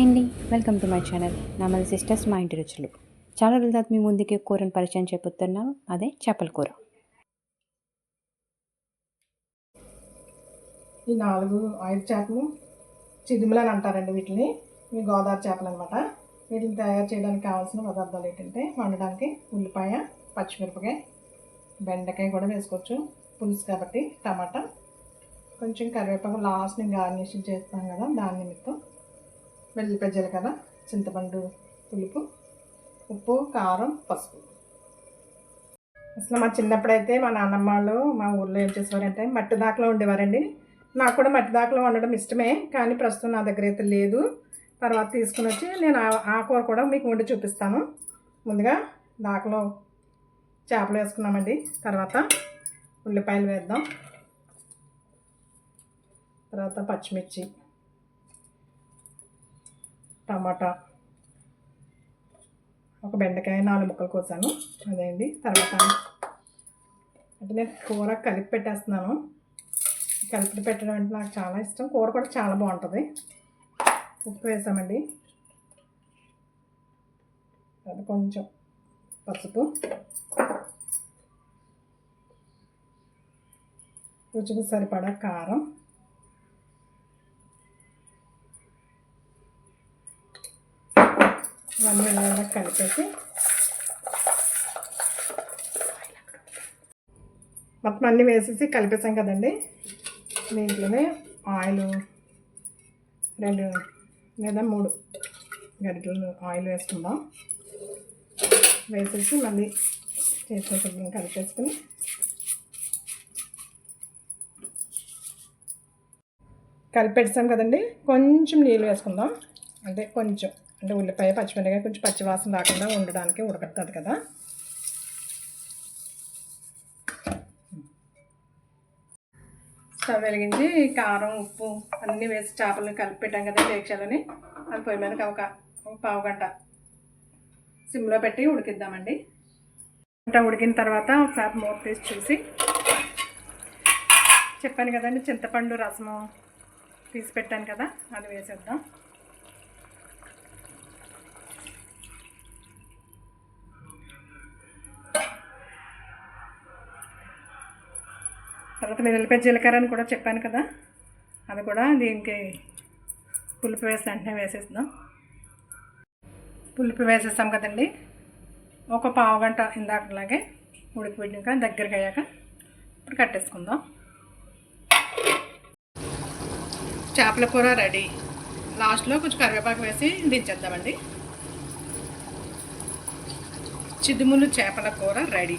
Hi అండి, welcome to my channel నామల్ sisters మా ఇంటి రుచులు. చాలా రోజుల తర్వాత మీ ముందుకి కూరను పరిచయం చెప్పుతున్నాను, అదే చేపల కూర. ఈ 4-5 చేపలు చిదుములు అని అంటారండి వీటిని. ఇవి గోదావరి చేపలు అనమాట. వీటిని తయారు చేయడానికి కావాల్సిన పదార్థాలు ఏంటంటే, వండడానికి ఉల్లిపాయ, పచ్చిమిరపకాయ, బెండకాయ కూడా వేసుకోవచ్చు పులుసు కాబట్టి, టమాటా, కొంచెం కరివేపాకు లాస్ట్ని గార్నిషింగ్ చేస్తాం కదా దాని నిమిత్తం, వెల్లిపాయ, జీలకర్ర, చింతపండు పులుపు, ఉప్పు, కారం, పసుపు. అసలు మా చిన్నప్పుడైతే మా నాన్నమ్మ వాళ్ళు మా ఊళ్ళో ఏం చేసేవారంటే మట్టి దాకలో ఉండేవారండి. నాకు కూడా మట్టి దాకలో వండడం ఇష్టమే, కానీ ప్రస్తుతం నా దగ్గర అయితే లేదు. తర్వాత తీసుకుని వచ్చి నేను ఆ కూర కూడా మీకు వండి చూపిస్తాను. ముందుగా దాకలో చేపలు వేసుకున్నామండి. తర్వాత ఉల్లిపాయలు వేద్దాం. తర్వాత పచ్చిమిర్చి, టమాటా, ఒక బెండకాయ 4 ముక్కలు కోసాను అదే అండి. తర్వాత అంటే నేను కూర కలిపి పెట్టేస్తున్నాను. కలిపి పెట్టడం అంటే నాకు చాలా ఇష్టం, కూర కూడా చాలా బాగుంటుంది. ఉప్పు వేసామండి, అది కొంచెం పసుపు, రుచికి సరిపడా కారం, ఇవన్నీ ఇలా కలిపేసి మొత్తం అన్నీ వేసేసి కలిపేసాం కదండి. దీంట్లోనే ఆయిల్ 2 లేదా 3 గరిటెలు ఆయిల్ వేసుకుందాం. వేసేసి మళ్ళీ చేసిన కలిపేసుకుని కలిపెట్టాం కదండి. కొంచెం నీళ్ళు వేసుకుందాం, అంటే కొంచెం, అంటే ఉల్లిపాయ, పచ్చిమిరపకాయ కొంచెం పచ్చివాసన రాకుండా ఉండడానికి ఉడకడుతుంది కదా. స్టవ్ వెలిగించి కారం, ఉప్పు అన్నీ వేసి చేపలను కలిపి పెట్టాం కదా డేక్షాలని. అది పొయ్యి మీదకి ఒక పావు గంట సిమ్లో పెట్టి ఉడికిద్దామండి. గంట ఉడికిన తర్వాత ఒకసారి మూత తీసి చూసి, చెప్పాను కదండి చింతపండు రసము తీసి పెట్టాను కదా, అది వేసేద్దాం. తర్వాత వెల్లిపాయ, జీలకర్ర అని కూడా చెప్పాను కదా, అది కూడా దీనికి పులుపు వేసి వెంటనే వేసేద్దాం. పులుపు వేసేస్తాం కదండి. ఒక పావు గంట ఇందాకలాగే ఉడికిపెట్టినాక దగ్గరికి అయ్యాక ఇప్పుడు కట్టేసుకుందాం. చేపల కూర రెడీ. లాస్ట్లో కొంచెం కరివేపాకు వేసి దించేద్దామండి. చిదుములు చేపల కూర రెడీ.